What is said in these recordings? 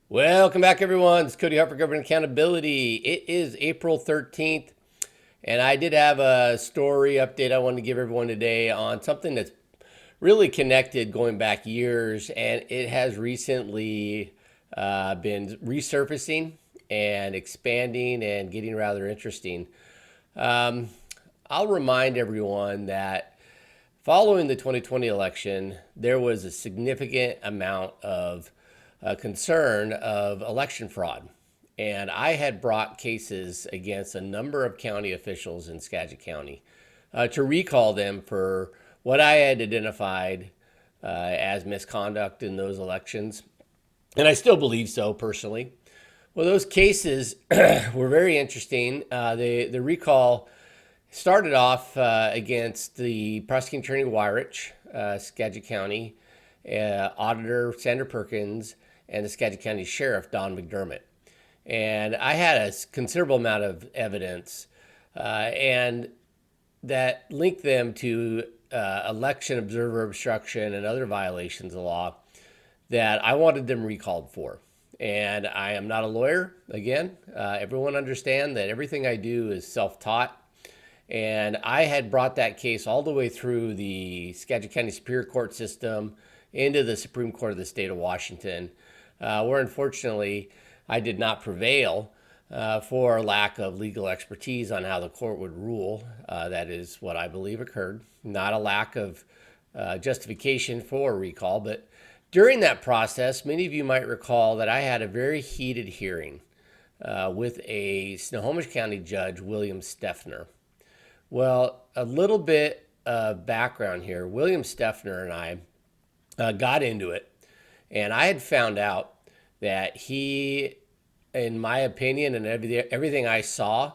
Welcome back, everyone. It's Cody for Government Accountability. It is April 13th, and I did have a story update I wanted to give everyone today on something that's really connected going back years, and it has recently been resurfacing and expanding and getting rather interesting. Um, I'll remind everyone that following the 2020 election, there was a significant amount of concern of election fraud. And I had brought cases against a number of county officials in Skagit County to recall them for what I had identified as misconduct in those elections. And I still believe so personally. Well, those cases were very interesting. The recall started off against the prosecuting attorney Wyrich, Skagit County, auditor Sandra Perkins, and the Skagit County Sheriff Don McDermott. And I had a considerable amount of evidence, and that linked them to election observer obstruction and other violations of the law that I wanted them recalled for. And I am not a lawyer. Again, everyone understand that everything I do is self-taught. And I had brought that case all the way through the Skagit County Superior Court system into the Supreme Court of the state of Washington, where unfortunately I did not prevail for lack of legal expertise on how the court would rule. That is what I believe occurred, not a lack of justification for recall. But during that process, many of you might recall that I had a very heated hearing with a Snohomish County judge, William Steffner. Well, a little bit of background here. William Steffner and I got into it, and I had found out that he, in my opinion, and everything I saw,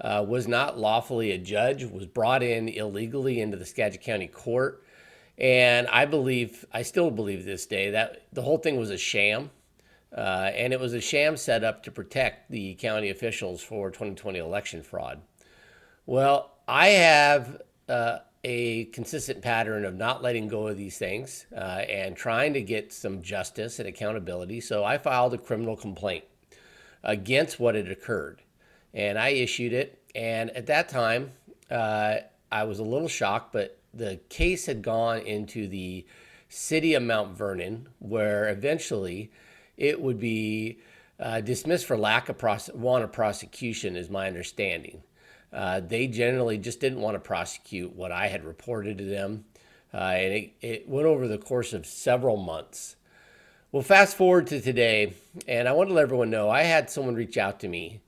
was not lawfully a judge, was brought in illegally into the Skagit County Court. And I still believe to this day, that the whole thing was a sham. And it was a sham set up to protect the county officials for 2020 election fraud. Well, I have a consistent pattern of not letting go of these things and trying to get some justice and accountability. So I filed a criminal complaint against what had occurred, and I issued it. And at that time, I was a little shocked, but the case had gone into the city of Mount Vernon, where eventually it would be dismissed for lack of want of prosecution, is my understanding. They generally just didn't want to prosecute what I had reported to them. And it went over the course of several months. Well, fast forward to today, and I want to let everyone know I had someone reach out to me,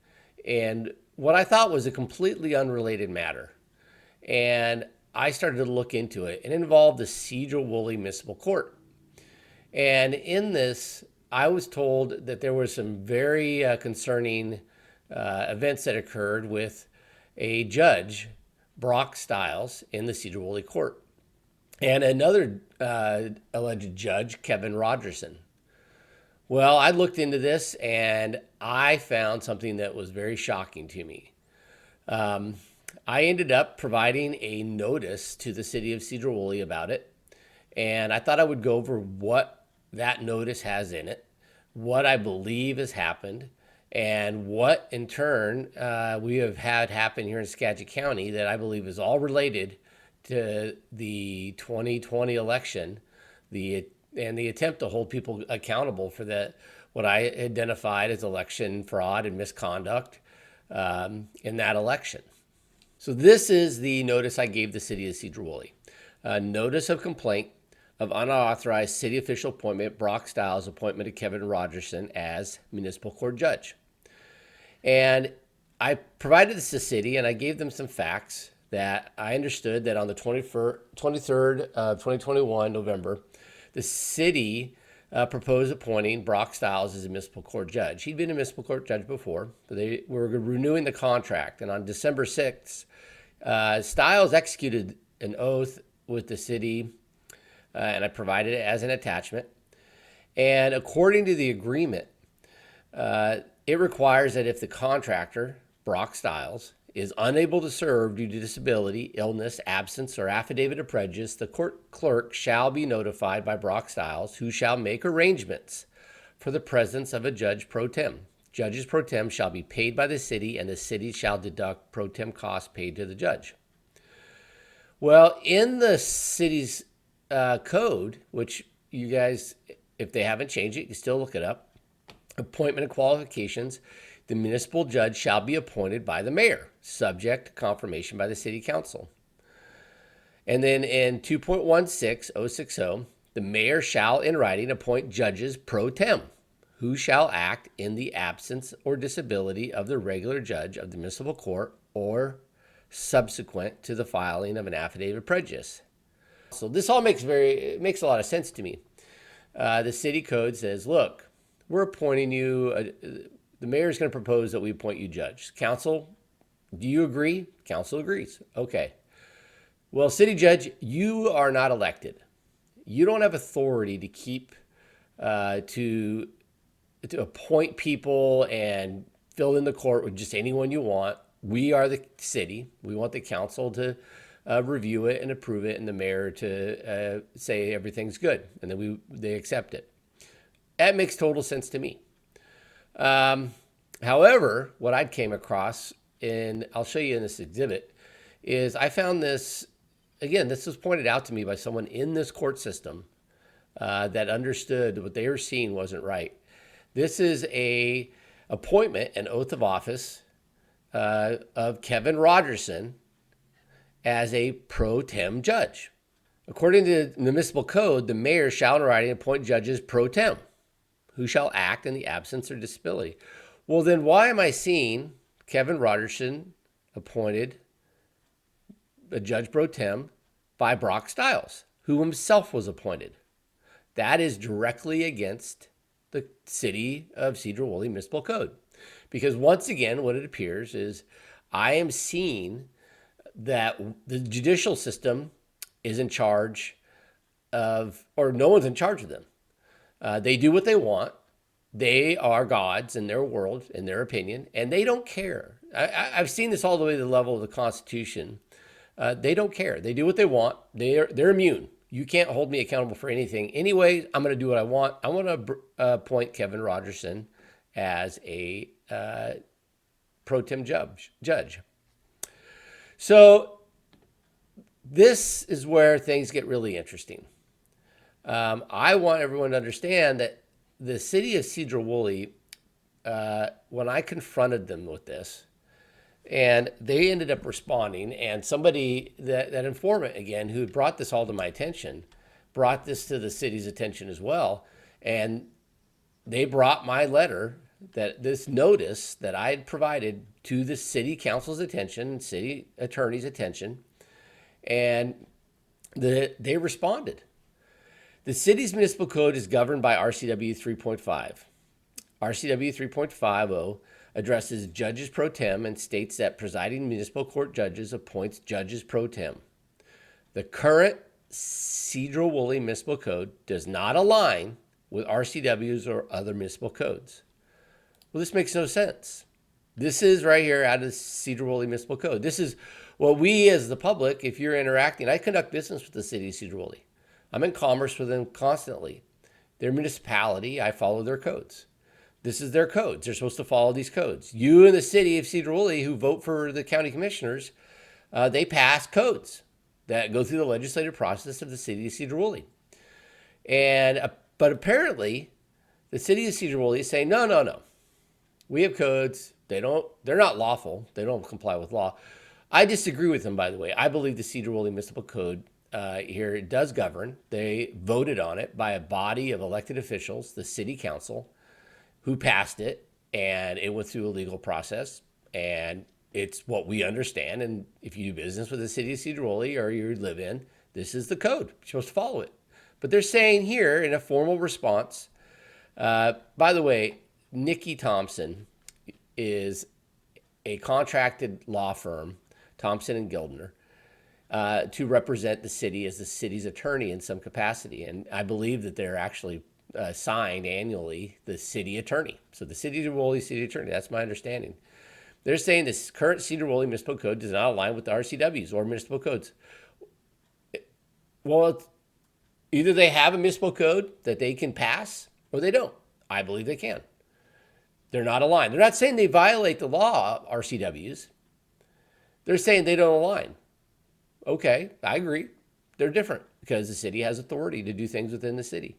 and what I thought was a completely unrelated matter. And I started to look into it. It involved the Sedro-Woolley Municipal Court. And in this, I was told that there were some very concerning events that occurred with a judge, Brock Stiles, in the Sedro-Woolley Court, and another alleged judge, Kevin Rogerson. Well, I looked into this and I found something that was very shocking to me. I ended up providing a notice to the city of Sedro-Woolley about it, and I thought I would go over what that notice has in it, what I believe has happened, and what in turn we have had happen here in Skagit County that I believe is all related to the 2020 election, and the attempt to hold people accountable for what I identified as election fraud and misconduct in that election. So this is the notice I gave the city of Sedro-Woolley. Notice of complaint of unauthorized city official appointment, Brock Stiles' appointment of Kevin Rogerson as municipal court judge. And I provided this to the city, and I gave them some facts that I understood that on the 23rd of 2021, November, the city proposed appointing Brock Stiles as a municipal court judge. He'd been a municipal court judge before, but they were renewing the contract. And on December 6th, Stiles executed an oath with the city, and I provided it as an attachment. And according to the agreement, it requires that if the contractor, Brock Stiles, is unable to serve due to disability, illness, absence, or affidavit of prejudice, the court clerk shall be notified by Brock Stiles, who shall make arrangements for the presence of a judge pro tem. Judges pro tem shall be paid by the city, and the city shall deduct pro tem costs paid to the judge. Well, in the city's code, which you guys, if they haven't changed it, you can still look it up. Appointment and qualifications. The municipal judge shall be appointed by the mayor, subject to confirmation by the city council. And then in 2.16060, the mayor shall in writing appoint judges pro tem, who shall act in the absence or disability of the regular judge of the municipal court or subsequent to the filing of an affidavit of prejudice. So this all makes a lot of sense to me. The city code says, look, we're appointing you, the mayor is going to propose that we appoint you judge. Council, do you agree? Council agrees. Okay. Well, city judge, you are not elected. You don't have authority to keep, to appoint people and fill in the court with just anyone you want. We are the city. We want the council to review it and approve it, and the mayor to say everything's good, and then they accept it. That makes total sense to me. However, what I came across, and I'll show you in this exhibit, is I found this, again, this was pointed out to me by someone in this court system that understood what they were seeing wasn't right. This is a appointment, an oath of office of Kevin Rogerson as a pro tem judge. According to the municipal code, the mayor shall in writing appoint judges pro tem, who shall act in the absence or disability. Well, then why am I seeing Kevin Rogerson appointed a judge pro tem by Brock Stiles, who himself was appointed? That is directly against the city of Sedro-Woolley municipal code. Because once again, what it appears is I am seeing that the judicial system is in charge of, or no one's in charge of them. They do what they want. They are gods in their world, in their opinion, and they don't care. I've seen this all the way to the level of the Constitution. They don't care. They do what they want. They're immune. You can't hold me accountable for anything. Anyway, I'm going to do what I want. I want to appoint Kevin Rogerson as a pro tem judge. So this is where things get really interesting. I want everyone to understand that the city of Sedro-Woolley, when I confronted them with this, and they ended up responding, and somebody, that informant again, who had brought this all to my attention, brought this to the city's attention as well. And they brought my letter, that this notice that I had provided to the city council's attention, city attorney's attention, and they responded. The city's municipal code is governed by RCW 3.5. RCW 3.50 addresses judges pro tem and states that presiding municipal court judges appoints judges pro tem. The current Sedro-Woolley municipal code does not align with RCWs or other municipal codes. Well, this makes no sense. This is right here out of the Sedro-Woolley municipal code. This is what we as the public, if you're interacting, I conduct business with the city of Sedro-Woolley. I'm in commerce with them constantly. Their municipality, I follow their codes. This is their codes. They're supposed to follow these codes. You in the city of Sedro-Woolley who vote for the county commissioners, they pass codes that go through the legislative process of the city of Sedro-Woolley. But apparently, the city of Sedro-Woolley is saying, no. We have codes. They're not lawful. They don't comply with law. I disagree with them, by the way. I believe the Sedro-Woolley municipal code here it does govern. They voted on it by a body of elected officials, the city council, who passed it, and it went through a legal process, and it's what we understand. And if you do business with the city of Sedro-Woolley or you live in, this is the code. You're supposed to follow it. But they're saying here in a formal response, by the way, Nikki Thompson is a contracted law firm, Thompson and Gildner, to represent the city as the city's attorney in some capacity. And I believe that they're actually signed annually the city attorney. So the city of Sedro-Woolley city attorney, that's my understanding. They're saying this current Sedro-Woolley municipal code does not align with the RCWs or municipal codes. Well, either they have a municipal code that they can pass or they don't. I believe they can. They're not aligned. They're not saying they violate the law, RCWs. They're saying they don't align. Okay, I agree. They're different because the city has authority to do things within the city.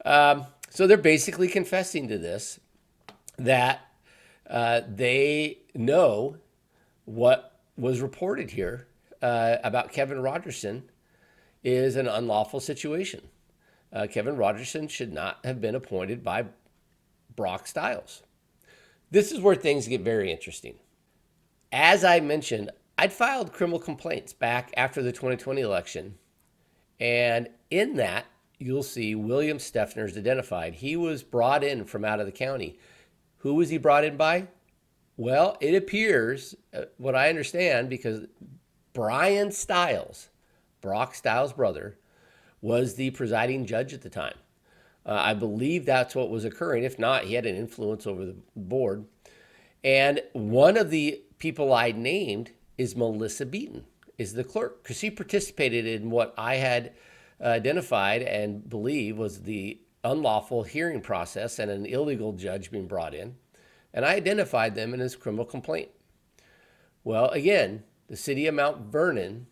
So they're basically confessing to this, that they know what was reported here about Kevin Rogerson is an unlawful situation. Kevin Rogerson should not have been appointed by Brock Stiles. This is where things get very interesting. As I mentioned, I'd filed criminal complaints back after the 2020 election. And in that, you'll see William Steffner's identified. He was brought in from out of the county. Who was he brought in by? Well, it appears, what I understand, because Brian Stiles, Brock Stiles' brother, was the presiding judge at the time. I believe that's what was occurring. If not, he had an influence over the board. And one of the people I named is Melissa Beaton, is the clerk, because she participated in what I had identified and believe was the unlawful hearing process and an illegal judge being brought in. And I identified them in this criminal complaint. Well, again, the city of Mount Vernon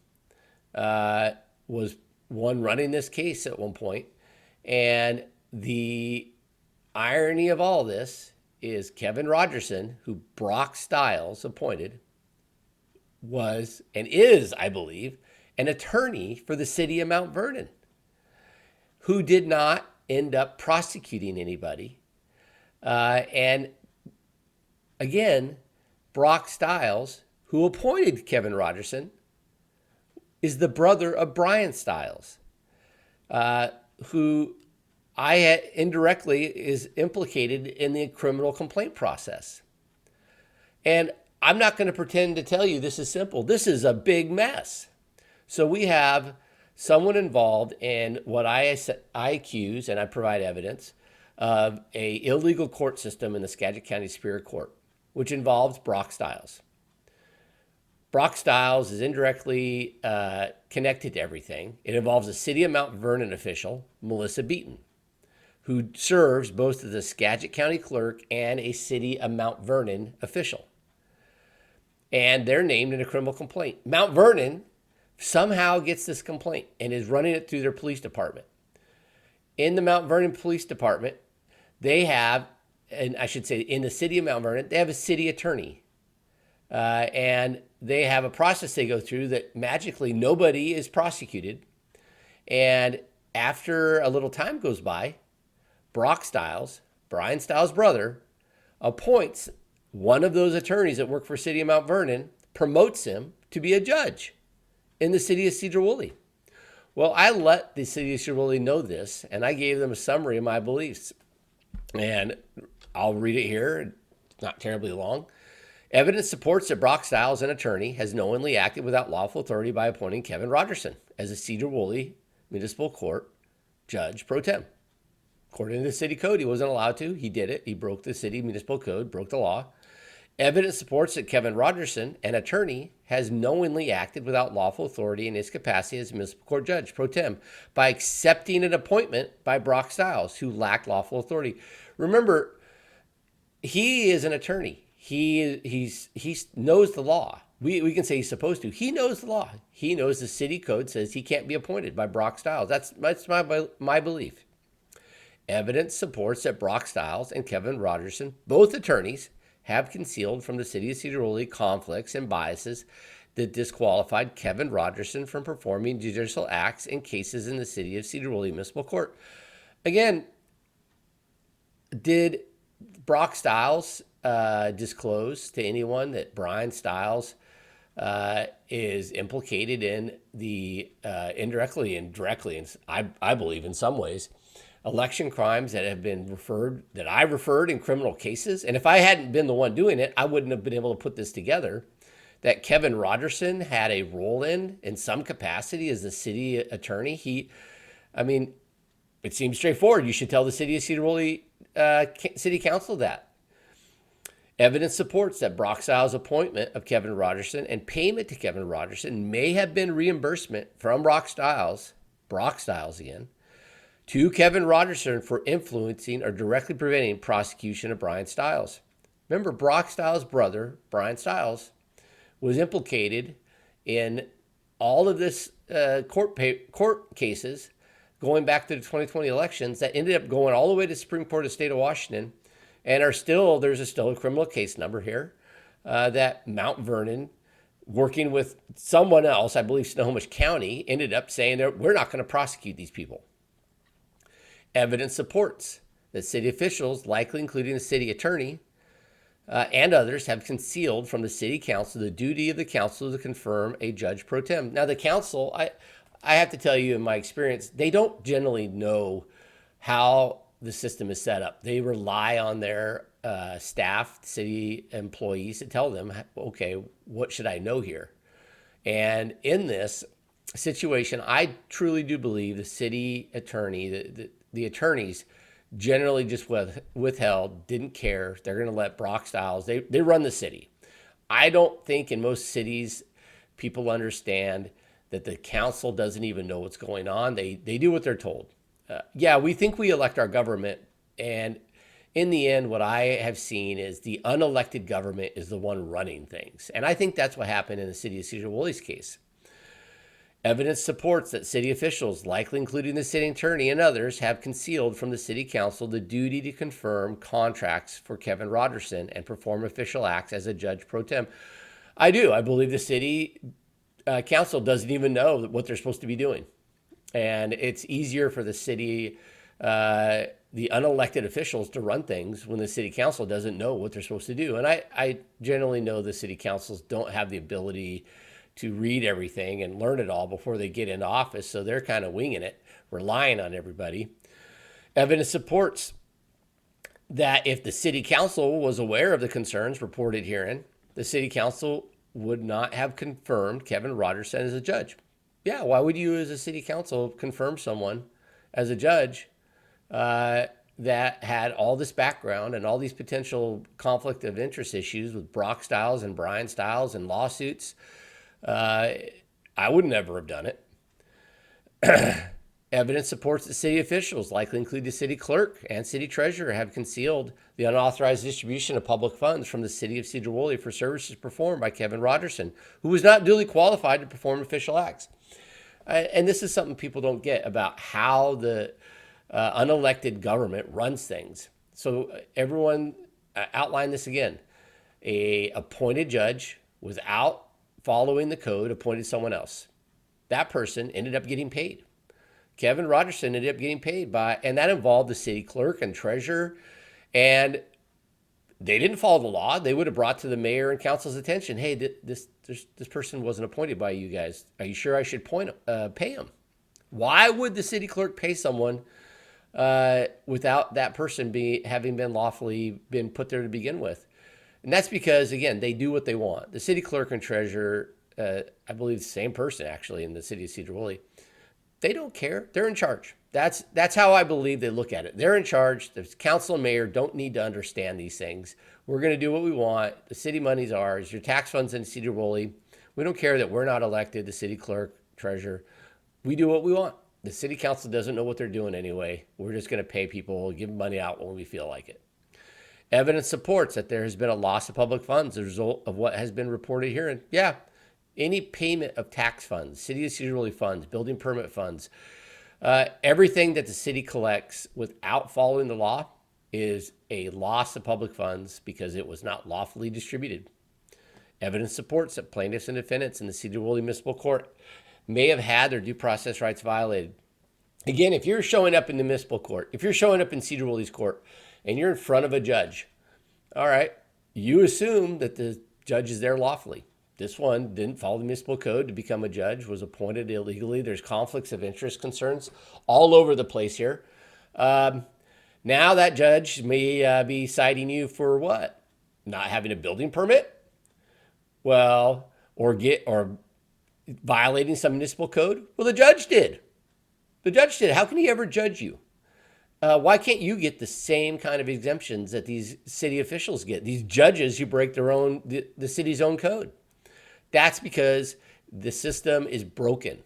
was one running this case at one point. And the irony of all this is Kevin Rogerson, who Brock Stiles appointed, was and is, I believe, an attorney for the city of Mount Vernon, who did not end up prosecuting anybody. And again, Brock Stiles, who appointed Kevin Rogerson, is the brother of Brian Stiles, who indirectly is implicated in the criminal complaint process. And I'm not going to pretend to tell you this is simple. This is a big mess. So we have someone involved in what I accuse, and I provide evidence, of a illegal court system in the Skagit County Superior Court, which involves Brock Stiles. Brock Stiles is indirectly connected to everything. It involves a city of Mount Vernon official, Melissa Beaton, who serves both as a Skagit County clerk and a city of Mount Vernon official. And they're named in a criminal complaint. Mount Vernon somehow gets this complaint and is running it through their police department. In the Mount Vernon Police Department, they have, and I should say in the city of Mount Vernon, they have a city attorney. And they have a process they go through that magically nobody is prosecuted. And after a little time goes by, Brock Stiles, Brian Stiles' brother, appoints one of those attorneys that work for city of Mount Vernon, promotes him to be a judge in the city of Sedro-Woolley. Well, I let the city of Sedro-Woolley know this, and I gave them a summary of my beliefs. And I'll read it here. It's not terribly long. Evidence supports that Brock Stiles, an attorney, has knowingly acted without lawful authority by appointing Kevin Rogerson as a Sedro-Woolley Municipal Court Judge Pro Tem. According to the city code, he wasn't allowed to. He did it. He broke the city municipal code, broke the law. Evidence supports that Kevin Rogerson, an attorney, has knowingly acted without lawful authority in his capacity as municipal court judge pro tem by accepting an appointment by Brock Stiles, who lacked lawful authority. Remember, he is an attorney. He knows the law. We can say he's supposed to. He knows the law. He knows the city code says he can't be appointed by Brock Stiles. That's my belief. Evidence supports that Brock Stiles and Kevin Rogerson, both attorneys, have concealed from the city of Sedro-Woolley conflicts and biases that disqualified Kevin Rogerson from performing judicial acts in cases in the city of Sedro-Woolley Municipal Court. Again, did Brock Stiles disclose to anyone that Brian Stiles is implicated in the indirectly and directly, and I believe in some ways, election crimes that have been that I referred in criminal cases? And if I hadn't been the one doing it, I wouldn't have been able to put this together, that Kevin Rogerson had a role in some capacity as the city attorney. It seems straightforward. You should tell the city of Sedro-Woolley City Council that. Evidence supports that Brock Stiles' appointment of Kevin Rogerson and payment to Kevin Rogerson may have been reimbursement from Brock Stiles again, to Kevin Rogerson for influencing or directly preventing prosecution of Brian Stiles. Remember, Brock Stiles' brother, Brian Stiles, was implicated in all of this court cases going back to the 2020 elections that ended up going all the way to the Supreme Court of the state of Washington, and there's still a criminal case number here that Mount Vernon, working with someone else, I believe Snohomish County, ended up saying that we're not going to prosecute these people. Evidence supports that city officials, likely including the city attorney, and others, have concealed from the city council the duty of the council to confirm a judge pro tem. Now, the council, I have to tell you, in my experience, they don't generally know how the system is set up. They rely on their staff, city employees, to tell them, okay, what should I know here? And in this situation, I truly do believe the city attorney, the attorneys generally just withheld, didn't care. They're going to let Brock Stiles, they run the city. I don't think in most cities people understand that the council doesn't even know what's going on. They do what they're told. Yeah, we think we elect our government, and in the end, what I have seen is the unelected government is the one running things. And I think that's what happened in the city of Sedro-Woolley's case. Evidence supports that city officials, likely including the city attorney and others, have concealed from the city council the duty to confirm contracts for Kevin Rogerson and perform official acts as a judge pro tem. I do. I believe the city council doesn't even know what they're supposed to be doing. And it's easier for the city, the unelected officials, to run things when the city council doesn't know what they're supposed to do. And I generally know the city councils don't have the ability to read everything and learn it all before they get into office. So they're kind of winging it, relying on everybody. Evidence supports that if the city council was aware of the concerns reported herein, the city council would not have confirmed Kevin Rogerson as a judge. Yeah, why would you as a city council confirm someone as a judge that had all this background and all these potential conflict of interest issues with Brock Stiles and Brian Stiles and lawsuits? I would never have done it. Evidence supports that city officials, likely include the city clerk and city treasurer, have concealed the unauthorized distribution of public funds from the city of Sedro-Woolley for services performed by Kevin Rogerson, who was not duly qualified to perform official acts. And this is something people don't get about how the unelected government runs things. So everyone outline this again. A appointed judge, without following the code, appointed someone else. That person ended up getting paid. Kevin Rogerson ended up getting paid and that involved the city clerk and treasurer, and they didn't follow the law. They would have brought to the mayor and council's attention, hey, this person wasn't appointed by you guys. Are you sure I should pay him? Why would the city clerk pay someone without that person having been lawfully been put there to begin with? And that's because, again, they do what they want. The city clerk and treasurer, I believe the same person actually in the city of Sedro-Woolley, they don't care. They're in charge. That's how I believe they look at it. They're in charge. The council and mayor don't need to understand these things. We're going to do what we want. The city money's ours. Your tax funds in Sedro-Woolley. We don't care that we're not elected, the city clerk, treasurer. We do what we want. The city council doesn't know what they're doing anyway. We're just going to pay people, give money out when we feel like it. Evidence supports that there has been a loss of public funds as a result of what has been reported here. And yeah, any payment of tax funds, city of Sedro-Woolley funds, building permit funds, everything that the city collects without following the law is a loss of public funds because it was not lawfully distributed. Evidence supports that plaintiffs and defendants in the Sedro-Woolley Municipal Court may have had their due process rights violated. Again, if you're showing up in the municipal court, if you're showing up in Sedro-Woolley's court and you're in front of a judge, all right, you assume that the judge is there lawfully. This one didn't follow the municipal code to become a judge, was appointed illegally. There's conflicts of interest concerns all over the place here. Now that judge may be citing you for what? Not having a building permit? Well, or violating some municipal code? Well, the judge did. The judge did. How can he ever judge you? Why can't you get the same kind of exemptions that these city officials get? These judges who break the city's own code. That's because the system is broken.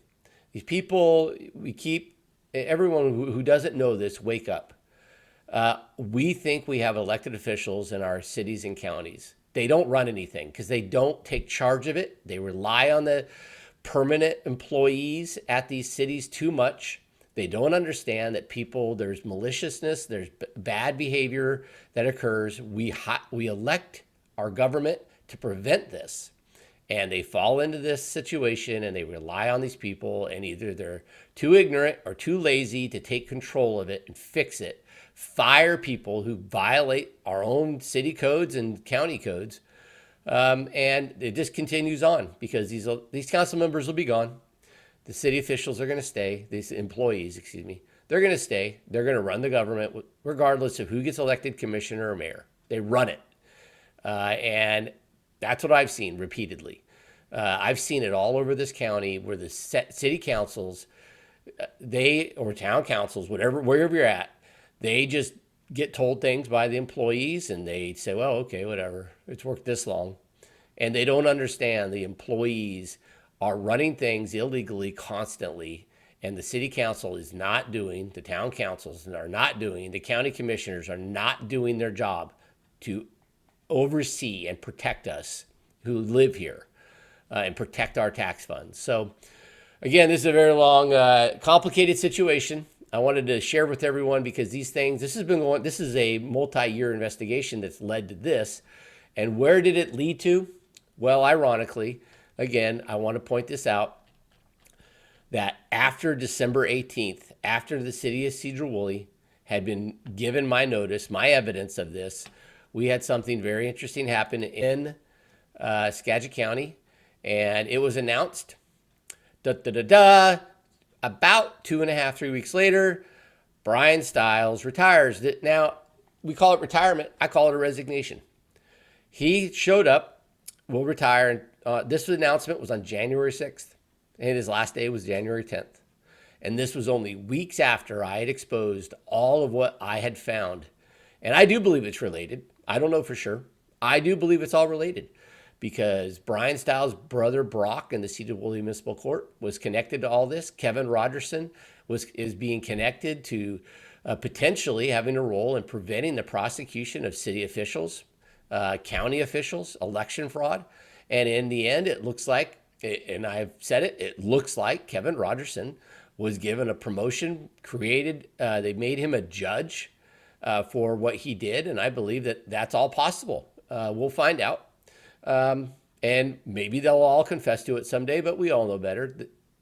These people, we keep everyone who doesn't know this, wake up. We think we have elected officials in our cities and counties. They don't run anything because they don't take charge of it. They rely on the permanent employees at these cities too much. They don't understand that there's maliciousness, there's bad behavior that occurs. We elect our government to prevent this. And they fall into this situation and they rely on these people, and either they're too ignorant or too lazy to take control of it and fix it, fire people who violate our own city codes and county codes. And it just continues on because these council members will be gone. The city officials are going to stay. These employees, excuse me, they're going to stay. They're going to run the government regardless of who gets elected commissioner or mayor. They run it. And that's what I've seen repeatedly. I've seen it all over this county where the city councils, or town councils, wherever you're at, they just get told things by the employees and they say, well, okay, whatever. It's worked this long. And they don't understand the employees are running things illegally constantly. And the city council is not doing, the town councils are not doing, the county commissioners are not doing their job to oversee and protect us who live here and protect our tax funds. So again, this is a very long, complicated situation. I wanted to share with everyone because this is a multi-year investigation that's led to this. And where did it lead to? Well, ironically, again, I want to point this out, that after December 18th, after the city of Sedro-Woolley had been given my notice, my evidence of this, we had something very interesting happen in Skagit County, and it was announced, about 2.5, 3 weeks later, Brian Stiles retires. Now, we call it retirement. I call it a resignation. He showed up, will retire. This announcement was on January 6th, and his last day was January 10th. And this was only weeks after I had exposed all of what I had found. And I do believe it's related. I don't know for sure. I do believe it's all related because Brian Stiles' brother Brock in the Sedro-Woolley Municipal Court was connected to all this. Kevin Rogerson is being connected to potentially having a role in preventing the prosecution of city officials, county officials, election fraud. And in the end, it looks like, and I've said it, it looks like Kevin Rogerson was given a promotion, they made him a judge for what he did. And I believe that that's all possible. We'll find out. And maybe they'll all confess to it someday, but we all know better.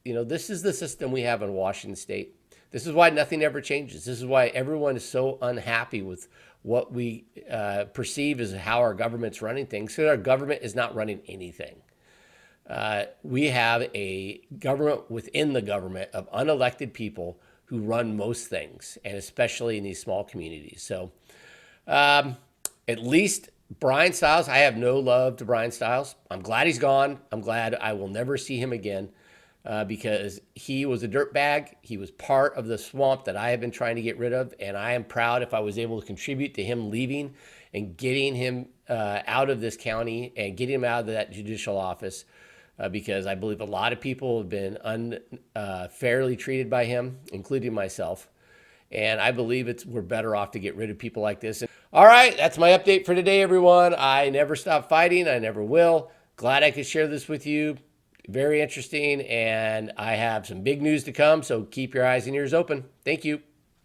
This is the system we have in Washington State. This is why nothing ever changes. This is why everyone is so unhappy with what we perceive as how our government's running things. So our government is not running anything. We have a government within the government of unelected people who run most things, and especially in these small communities. So at least Brian Stiles, I have no love to Brian Stiles. I'm glad he's gone. I'm glad I will never see him again because he was a dirtbag. He was part of the swamp that I have been trying to get rid of, and I am proud if I was able to contribute to him leaving and getting him out of this county and getting him out of that judicial office because I believe a lot of people have been unfairly treated by him, including myself. And I believe we're better off to get rid of people like this. All right, that's my update for today, everyone. I never stop fighting. I never will. Glad I could share this with you. Very interesting. And I have some big news to come, so keep your eyes and ears open. Thank you.